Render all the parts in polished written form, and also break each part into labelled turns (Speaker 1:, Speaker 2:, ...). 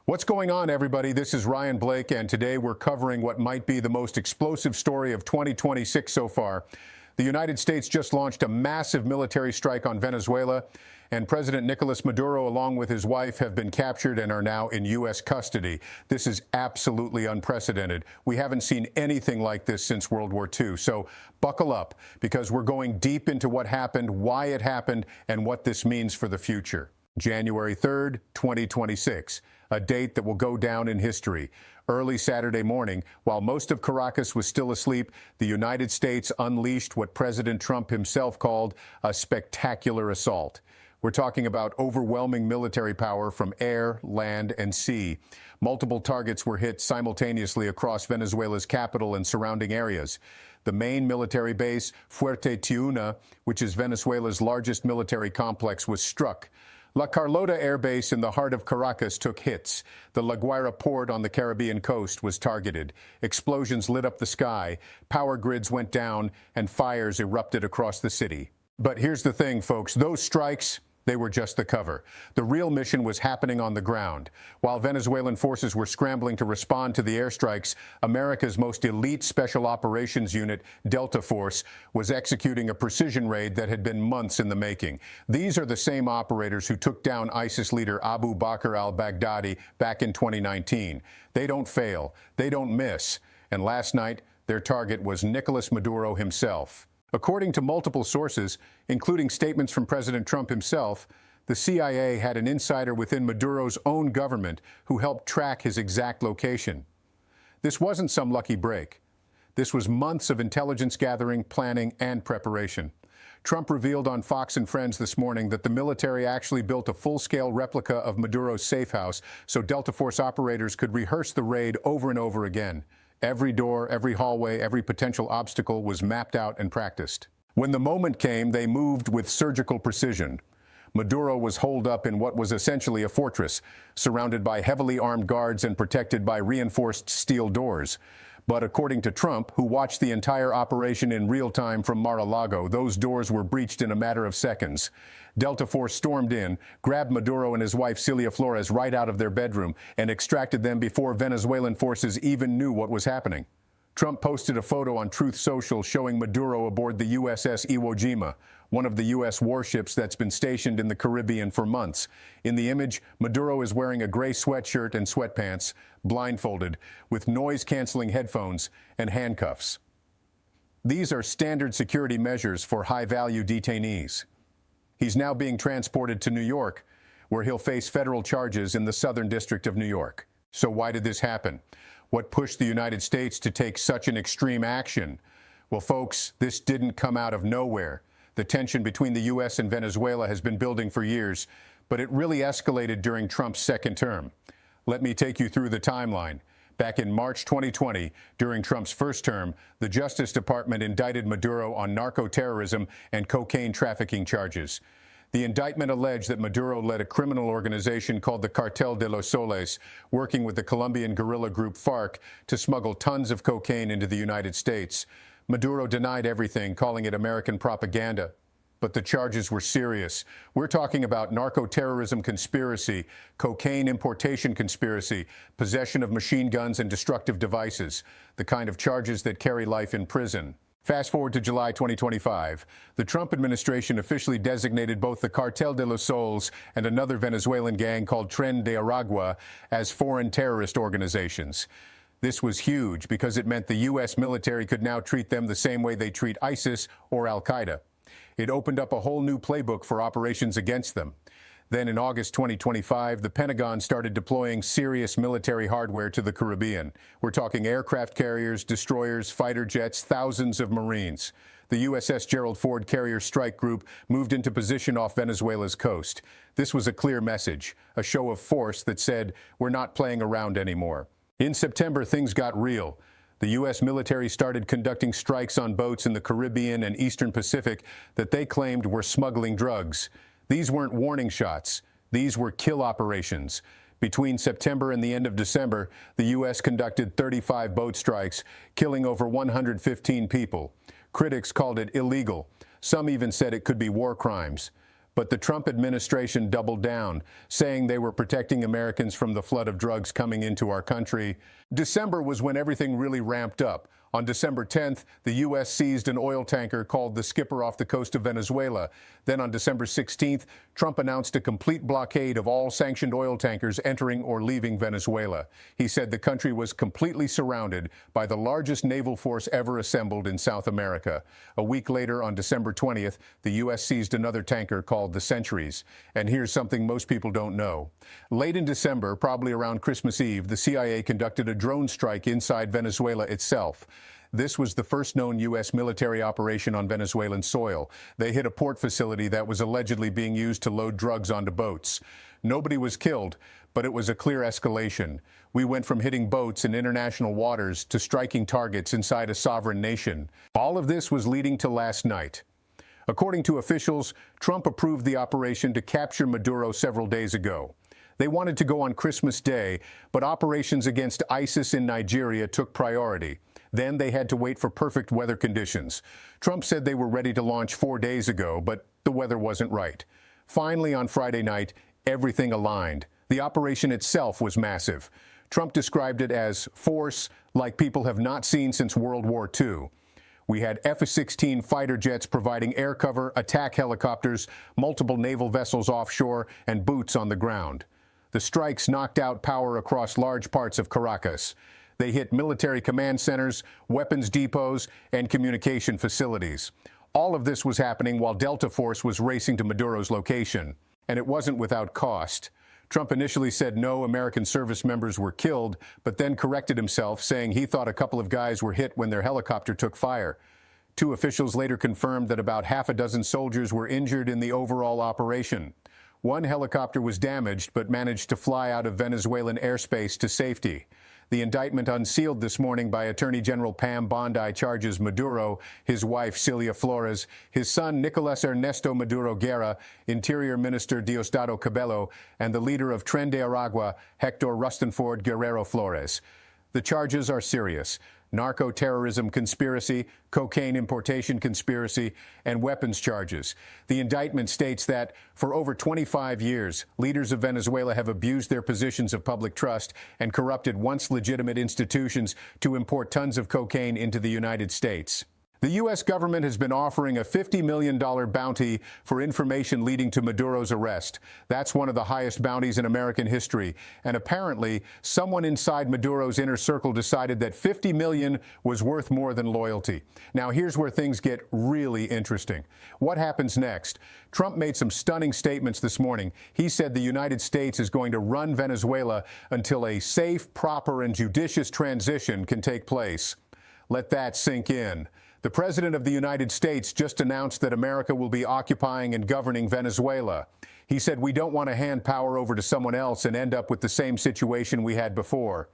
Speaker 1: What's going on, everybody? This is Ryan Blake, and today we're covering what might be the most explosive story of 2026 so far. The United States just launched a massive military strike on Venezuela, and President Nicolás Maduro, along with his wife, have been captured and are now in U.S. custody. This is absolutely unprecedented. We haven't seen anything like this since World War II. So buckle up, because we're going deep into what happened, why it happened, and what this means for the future. January 3rd, 2026. A date that will go down in history. Early Saturday morning, while most of Caracas was still asleep, the United States unleashed what President Trump himself called a spectacular assault. We're talking about overwhelming military power from air, land, and sea. Multiple targets were hit simultaneously across Venezuela's capital and surrounding areas. The main military base, Fuerte Tiuna, which is Venezuela's largest military complex, was struck. La Carlota Air Base in the heart of Caracas took hits. The La Guaira port on the Caribbean coast was targeted. Explosions lit up the sky, power grids went down, and fires erupted across the city. But here's the thing, folks. Those strikes, they were just the cover. The real mission was happening on the ground. While Venezuelan forces were scrambling to respond to the airstrikes, America's most elite special operations unit, Delta Force, was executing a precision raid that had been months in the making. These are the same operators who took down ISIS leader Abu Bakr al-Baghdadi back in 2019. They don't fail. They don't miss. And last night, their target was Nicolás Maduro himself. According to multiple sources, including statements from President Trump himself, the CIA had an insider within Maduro's own government who helped track his exact location. This wasn't some lucky break. This was months of intelligence gathering, planning, and preparation. Trump revealed on Fox and Friends this morning that the military actually built a full-scale replica of Maduro's safe house so Delta Force operators could rehearse the raid over and over again. Every door, every hallway, every potential obstacle was mapped out and practiced. When the moment came, they moved with surgical precision. Maduro was holed up in what was essentially a fortress, surrounded by heavily armed guards and protected by reinforced steel doors. But according to Trump, who watched the entire operation in real time from Mar-a-Lago, those doors were breached in a matter of seconds. Delta Force stormed in, grabbed Maduro and his wife Celia Flores right out of their bedroom, and extracted them before Venezuelan forces even knew what was happening. Trump posted a photo on Truth Social showing Maduro aboard the USS Iwo Jima, one of the U.S. warships that's been stationed in the Caribbean for months. In the image, Maduro is wearing a gray sweatshirt and sweatpants, blindfolded, with noise-canceling headphones and handcuffs. These are standard security measures for high-value detainees. He's now being transported to New York, where he'll face federal charges in the Southern District of New York. So why did this happen? What pushed the United States to take such an extreme action? Well, folks, this didn't come out of nowhere. The tension between the U.S. and Venezuela has been building for years, but it really escalated during Trump's second term. Let me take you through the timeline. Back in March 2020, during Trump's first term, the Justice Department indicted Maduro on narco-terrorism and cocaine trafficking charges. The indictment alleged that Maduro led a criminal organization called the Cartel de los Soles, working with the Colombian guerrilla group FARC to smuggle tons of cocaine into the United States. Maduro denied everything, calling it American propaganda. But the charges were serious. We're talking about narco-terrorism conspiracy, cocaine importation conspiracy, possession of machine guns and destructive devices, the kind of charges that carry life in prison. Fast forward to July 2025. The Trump administration officially designated both the Cartel de los Soles and another Venezuelan gang called Tren de Aragua as foreign terrorist organizations. This was huge because it meant the U.S. military could now treat them the same way they treat ISIS or al-Qaeda. It opened up a whole new playbook for operations against them. Then in August 2025, the Pentagon started deploying serious military hardware to the Caribbean. We're talking aircraft carriers, destroyers, fighter jets, thousands of Marines. The USS Gerald Ford Carrier Strike Group moved into position off Venezuela's coast. This was a clear message, a show of force that said, we're not playing around anymore. In September, things got real. The U.S. military started conducting strikes on boats in the Caribbean and Eastern Pacific that they claimed were smuggling drugs. These weren't warning shots. These were kill operations. Between September and the end of December, the U.S. conducted 35 boat strikes, killing over 115 people. Critics called it illegal. Some even said it could be war crimes. But the Trump administration doubled down, saying they were protecting Americans from the flood of drugs coming into our country. December was when everything really ramped up. On December 10th, the U.S. seized an oil tanker called the Skipper off the coast of Venezuela. Then on December 16th, Trump announced a complete blockade of all sanctioned oil tankers entering or leaving Venezuela. He said the country was completely surrounded by the largest naval force ever assembled in South America. A week later, on December 20th, the U.S. seized another tanker called the Centuries. And here's something most people don't know. Late in December, probably around Christmas Eve, the CIA conducted a drone strike inside Venezuela itself. This was the first known U.S. military operation on Venezuelan soil. They hit a port facility that was allegedly being used to load drugs onto boats. Nobody was killed, but it was a clear escalation. We went from hitting boats in international waters to striking targets inside a sovereign nation. All of this was leading to last night. According to officials, Trump approved the operation to capture Maduro several days ago. They wanted to go on Christmas Day, but operations against ISIS in Nigeria took priority. Then they had to wait for perfect weather conditions. Trump said they were ready to launch 4 days ago, but the weather wasn't right. Finally, on Friday night, everything aligned. The operation itself was massive. Trump described it as force like people have not seen since World War II. We had F-16 fighter jets providing air cover, attack helicopters, multiple naval vessels offshore, and boots on the ground. The strikes knocked out power across large parts of Caracas. They hit military command centers, weapons depots, and communication facilities. All of this was happening while Delta Force was racing to Maduro's location. And it wasn't without cost. Trump initially said no American service members were killed, but then corrected himself, saying he thought a couple of guys were hit when their helicopter took fire. Two officials later confirmed that about half a dozen soldiers were injured in the overall operation. One helicopter was damaged, but managed to fly out of Venezuelan airspace to safety. The indictment unsealed this morning by Attorney General Pam Bondi charges Maduro, his wife Celia Flores, his son Nicolás Ernesto Maduro Guerra, Interior Minister Diosdado Cabello, and the leader of Tren de Aragua, Hector Rustenford Guerrero Flores. The charges are serious: narco-terrorism conspiracy, cocaine importation conspiracy, and weapons charges. The indictment states that for over 25 years, leaders of Venezuela have abused their positions of public trust and corrupted once legitimate institutions to import tons of cocaine into the United States. The U.S. government has been offering a $50 million bounty for information leading to Maduro's arrest. That's one of the highest bounties in American history. And apparently, someone inside Maduro's inner circle decided that $50 million was worth more than loyalty. Now, here's where things get really interesting. What happens next? Trump made some stunning statements this morning. He said the United States is going to run Venezuela until a safe, proper, and judicious transition can take place. Let that sink in. The President of the United States just announced that America will be occupying and governing Venezuela. He said we don't want to hand power over to someone else and end up with the same situation we had before.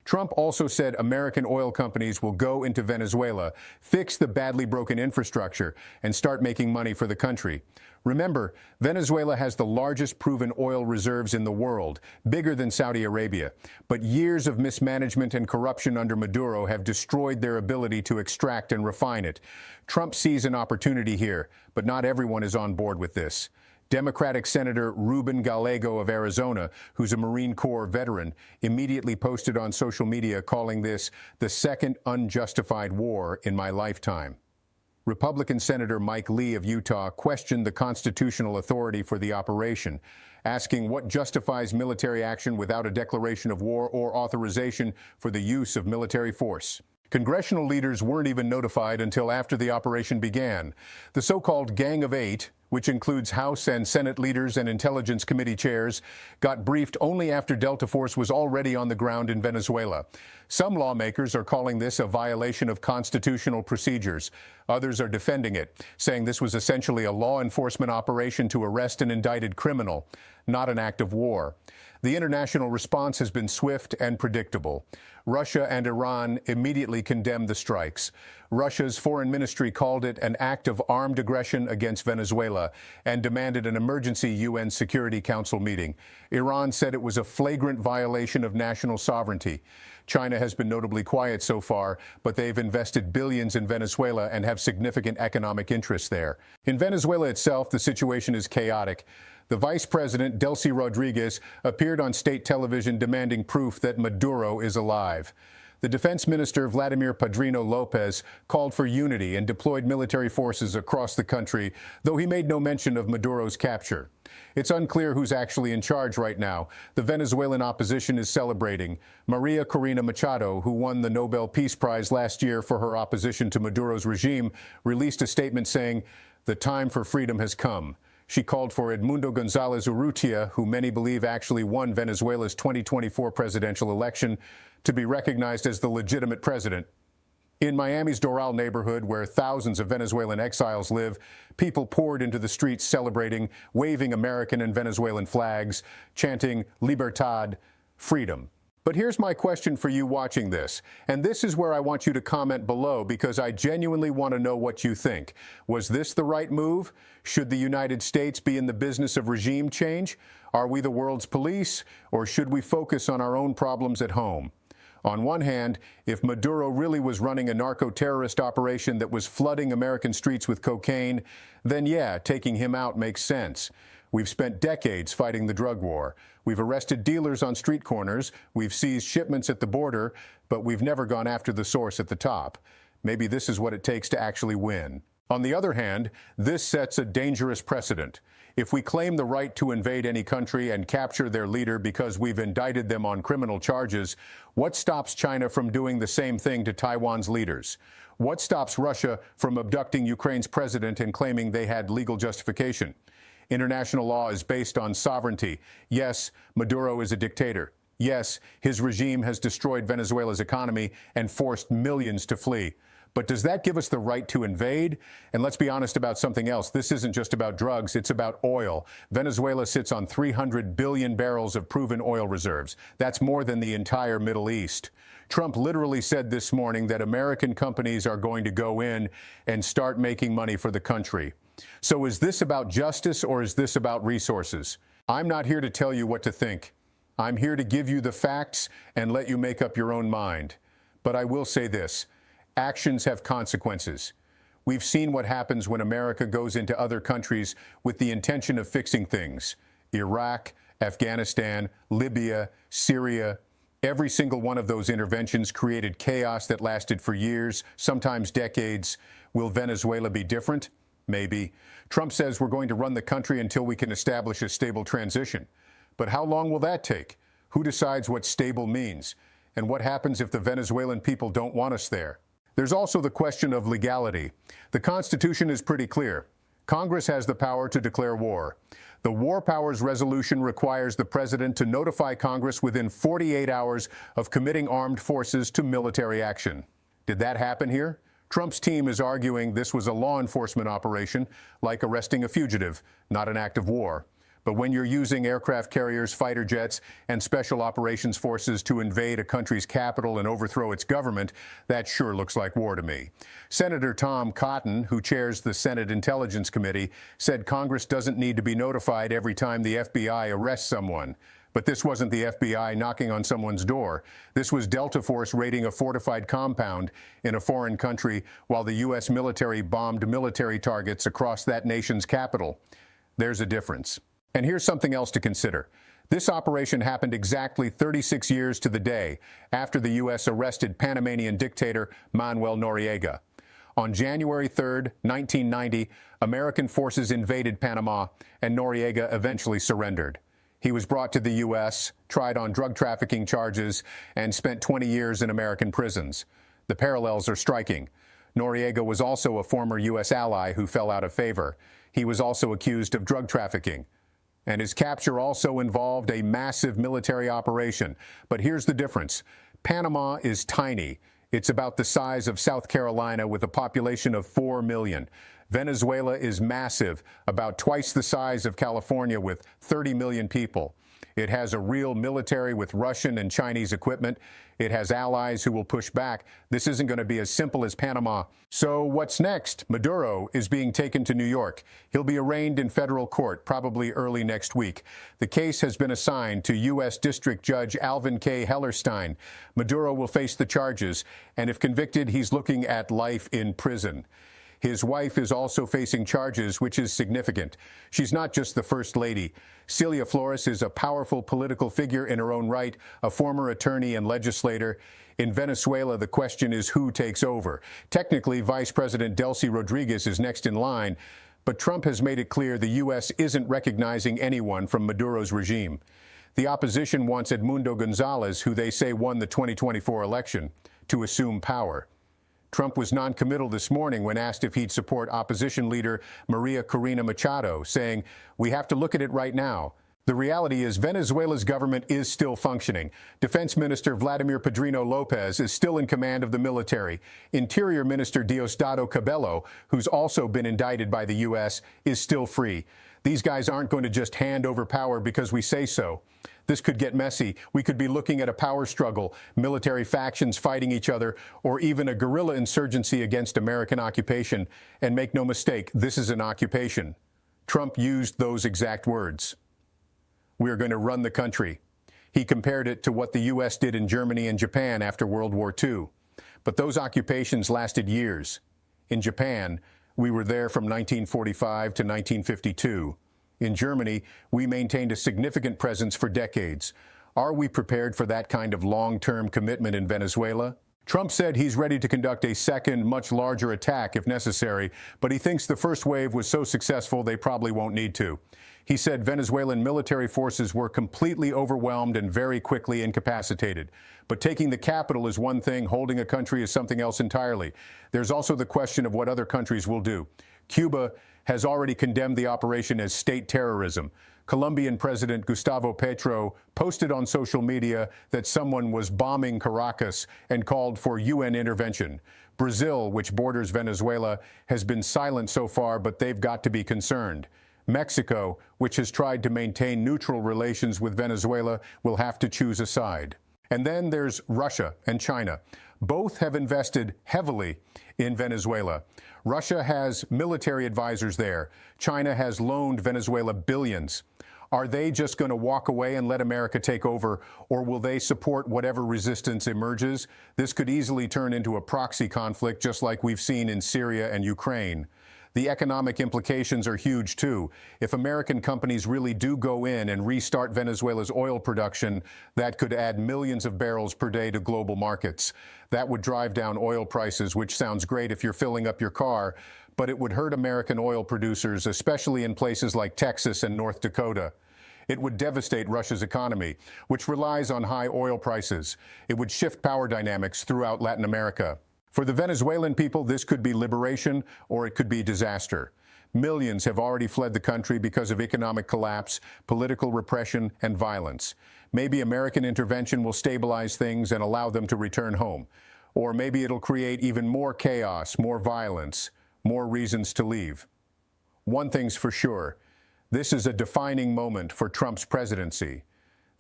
Speaker 1: Trump also said American oil companies will go into Venezuela, fix the badly broken infrastructure, and start making money for the country. Remember, Venezuela has the largest proven oil reserves in the world, bigger than Saudi Arabia. But years of mismanagement and corruption under Maduro have destroyed their ability to extract and refine it. Trump sees an opportunity here, but not everyone is on board with this. Democratic Senator Ruben Gallego of Arizona, who's a Marine Corps veteran, immediately posted on social media calling this the second unjustified war in my lifetime. Republican Senator Mike Lee of Utah questioned the constitutional authority for the operation, asking what justifies military action without a declaration of war or authorization for the use of military force. Congressional leaders weren't even notified until after the operation began. The so-called Gang of Eight, which includes House and Senate leaders and Intelligence Committee chairs, got briefed only after Delta Force was already on the ground in Venezuela. Some lawmakers are calling this a violation of constitutional procedures. Others are defending it, saying this was essentially a law enforcement operation to arrest an indicted criminal. not an act of war. The international response has been swift and predictable. Russia and Iran immediately condemned the strikes. Russia's foreign ministry called it an act of armed aggression against Venezuela and demanded an emergency UN Security Council meeting. Iran said it was a flagrant violation of national sovereignty. China has been notably quiet so far, but they've invested billions in Venezuela and have significant economic interests there. In Venezuela itself, the situation is chaotic. The vice president, Delcy Rodriguez, appeared on state television demanding proof that Maduro is alive. The defense minister, Vladimir Padrino Lopez, called for unity and deployed military forces across the country, though he made no mention of Maduro's capture. It's unclear who's actually in charge right now. The Venezuelan opposition is celebrating. Maria Corina Machado, who won the Nobel Peace Prize last year for her opposition to Maduro's regime, released a statement saying, "The time for freedom has come." She called for Edmundo González Urrutia, who many believe actually won Venezuela's 2024 presidential election, to be recognized as the legitimate president. In Miami's Doral neighborhood, where thousands of Venezuelan exiles live, people poured into the streets celebrating, waving American and Venezuelan flags, chanting "Libertad," freedom. But here's my question for you watching this, and this is where I want you to comment below because I genuinely want to know what you think. Was this the right move? Should the United States be in the business of regime change? Are we the world's police, or should we focus on our own problems at home? On one hand, if Maduro really was running a narco-terrorist operation that was flooding American streets with cocaine, then yeah, taking him out makes sense. We've spent decades fighting the drug war. We've arrested dealers on street corners. We've seized shipments at the border, but we've never gone after the source at the top. Maybe this is what it takes to actually win. On the other hand, this sets a dangerous precedent. If we claim the right to invade any country and capture their leader because we've indicted them on criminal charges, what stops China from doing the same thing to Taiwan's leaders? What stops Russia from abducting Ukraine's president and claiming they had legal justification? International law is based on sovereignty. Yes, Maduro is a dictator. Yes, his regime has destroyed Venezuela's economy and forced millions to flee. But does that give us the right to invade? And let's be honest about something else. This isn't just about drugs, it's about oil. Venezuela sits on 300 billion barrels of proven oil reserves. That's more than the entire Middle East. Trump literally said this morning that American companies are going to go in and start making money for the country. So is this about justice or is this about resources? I'm not here to tell you what to think. I'm here to give you the facts and let you make up your own mind. But I will say this. Actions have consequences. We've seen what happens when America goes into other countries with the intention of fixing things. Iraq, Afghanistan, Libya, Syria. Every single one of those interventions created chaos that lasted for years, sometimes decades. Will Venezuela be different? Maybe. Trump says we're going to run the country until we can establish a stable transition. But how long will that take? Who decides what stable means? And what happens if the Venezuelan people don't want us there? There's also the question of legality. The Constitution is pretty clear. Congress has the power to declare war. The War Powers Resolution requires the president to notify Congress within 48 hours of committing armed forces to military action. Did that happen here? Trump's team is arguing this was a law enforcement operation, like arresting a fugitive, not an act of war. But when you're using aircraft carriers, fighter jets, and special operations forces to invade a country's capital and overthrow its government, that sure looks like war to me. Senator Tom Cotton, who chairs the Senate Intelligence Committee, said Congress doesn't need to be notified every time the FBI arrests someone. But this wasn't the FBI knocking on someone's door. This was Delta Force raiding a fortified compound in a foreign country while the U.S. military bombed military targets across that nation's capital. There's a difference. And here's something else to consider. This operation happened exactly 36 years to the day after the U.S. arrested Panamanian dictator Manuel Noriega. On January 3, 1990, American forces invaded Panama, and Noriega eventually surrendered. He was brought to the U.S., tried on drug trafficking charges, and spent 20 years in American prisons. The parallels are striking. Noriega was also a former U.S. ally who fell out of favor. He was also accused of drug trafficking. And his capture also involved a massive military operation. But here's the difference. Panama is tiny. It's about the size of South Carolina with a population of 4 million. Venezuela is massive, about twice the size of California with 30 million people. It has a real military with Russian and Chinese equipment. It has allies who will push back. This isn't going to be as simple as Panama. So what's next? Maduro is being taken to New York. He'll be arraigned in federal court, probably early next week. The case has been assigned to U.S. District Judge Alvin K. Hellerstein. Maduro will face the charges, and if convicted, he's looking at life in prison. His wife is also facing charges, which is significant. She's not just the First Lady. Celia Flores is a powerful political figure in her own right, a former attorney and legislator. In Venezuela, the question is who takes over. Technically, Vice President Delcy Rodriguez is next in line, but Trump has made it clear the U.S. isn't recognizing anyone from Maduro's regime. The opposition wants Edmundo Gonzalez, who they say won the 2024 election, to assume power. Trump was noncommittal this morning when asked if he'd support opposition leader Maria Corina Machado, saying, "We have to look at it right now." The reality is Venezuela's government is still functioning. Defense Minister Vladimir Padrino Lopez is still in command of the military. Interior Minister Diosdado Cabello, who's also been indicted by the U.S., is still free. These guys aren't going to just hand over power because we say so. This could get messy. We could be looking at a power struggle, military factions fighting each other, or even a guerrilla insurgency against American occupation. And make no mistake, this is an occupation. Trump used those exact words. We're going to run the country. He compared it to what the U.S. did in Germany and Japan after World War II. But those occupations lasted years. In Japan, we were there from 1945 to 1952. In Germany, we maintained a significant presence for decades. Are we prepared for that kind of long-term commitment in Venezuela? Trump said he's ready to conduct a second, much larger attack if necessary, but he thinks the first wave was so successful they probably won't need to. He said Venezuelan military forces were completely overwhelmed and very quickly incapacitated. But taking the capital is one thing, holding a country is something else entirely. There's also the question of what other countries will do. Cuba has already condemned the operation as state terrorism. Colombian President Gustavo Petro posted on social media that someone was bombing Caracas and called for UN intervention. Brazil, which borders Venezuela, has been silent so far, but they've got to be concerned. Mexico, which has tried to maintain neutral relations with Venezuela, will have to choose a side. And then there's Russia and China. Both have invested heavily in Venezuela. Russia has military advisors there. China has loaned Venezuela billions. Are they just going to walk away and let America take over, or will they support whatever resistance emerges? This could easily turn into a proxy conflict, just like we've seen in Syria and Ukraine. The economic implications are huge, too. If American companies really do go in and restart Venezuela's oil production, that could add millions of barrels per day to global markets. That would drive down oil prices, which sounds great if you're filling up your car, but it would hurt American oil producers, especially in places like Texas and North Dakota. It would devastate Russia's economy, which relies on high oil prices. It would shift power dynamics throughout Latin America. For the Venezuelan people, this could be liberation or it could be disaster. Millions have already fled the country because of economic collapse, political repression, and violence. Maybe American intervention will stabilize things and allow them to return home. Or maybe it'll create even more chaos, more violence, more reasons to leave. One thing's for sure. This is a defining moment for Trump's presidency.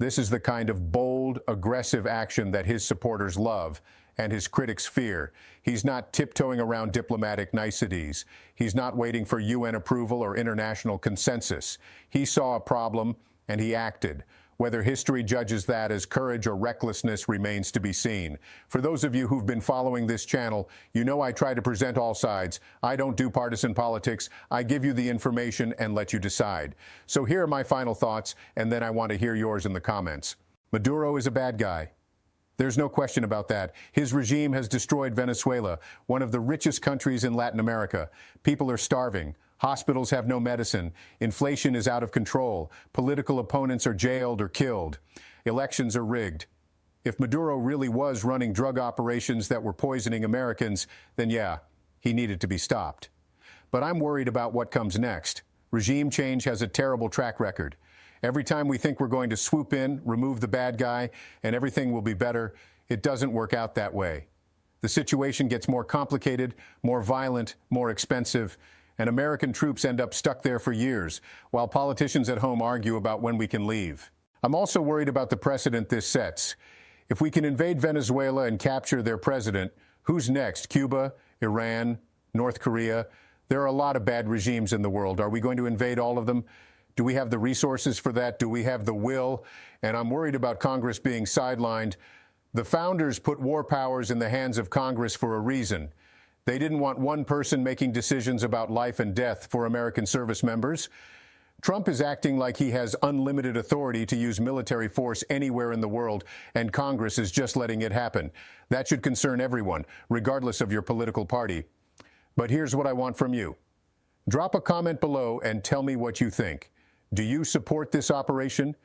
Speaker 1: This is the kind of bold, aggressive action that his supporters love and his critics fear. He's not tiptoeing around diplomatic niceties. He's not waiting for UN approval or international consensus. He saw a problem and he acted. Whether history judges that as courage or recklessness remains to be seen. For those of you who've been following this channel, you know I try to present all sides. I don't do partisan politics. I give you the information and let you decide. So here are my final thoughts, and then I want to hear yours in the comments. Maduro is a bad guy. There's no question about that. His regime has destroyed Venezuela, one of the richest countries in Latin America. People are starving. Hospitals have no medicine. Inflation is out of control. Political opponents are jailed or killed. Elections are rigged. If Maduro really was running drug operations that were poisoning Americans, then yeah, he needed to be stopped. But I'm worried about what comes next. Regime change has a terrible track record. Every time we think we're going to swoop in, remove the bad guy, and everything will be better, it doesn't work out that way. The situation gets more complicated, more violent, more expensive, and American troops end up stuck there for years, while politicians at home argue about when we can leave. I'm also worried about the precedent this sets. If we can invade Venezuela and capture their president, who's next? Cuba, Iran, North Korea? There are a lot of bad regimes in the world. Are we going to invade all of them? Do we have the resources for that? Do we have the will? And I'm worried about Congress being sidelined. The founders put war powers in the hands of Congress for a reason. They didn't want one person making decisions about life and death for American service members. Trump is acting like he has unlimited authority to use military force anywhere in the world, and Congress is just letting it happen. That should concern everyone, regardless of your political party. But here's what I want from you. Drop a comment below and tell me what you think. Do you support this operation?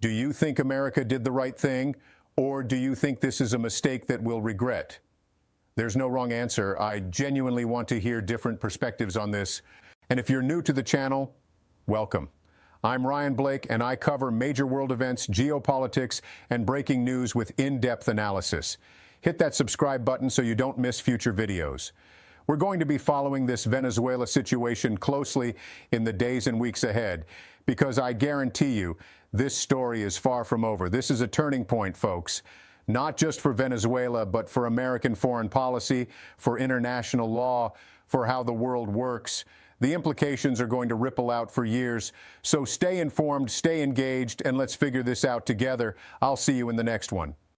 Speaker 1: Do you think America did the right thing? Or do you think this is a mistake that we'll regret? There's no wrong answer. I genuinely want to hear different perspectives on this. And if you're new to the channel, welcome. I'm Ryan Blake, and I cover major world events, geopolitics, and breaking news with in-depth analysis. Hit that subscribe button so you don't miss future videos. We're going to be following this Venezuela situation closely in the days and weeks ahead, because I guarantee you this story is far from over. This is a turning point, folks. Not just for Venezuela, but for American foreign policy, for international law, for how the world works. The implications are going to ripple out for years. So stay informed, stay engaged, and let's figure this out together. I'll see you in the next one.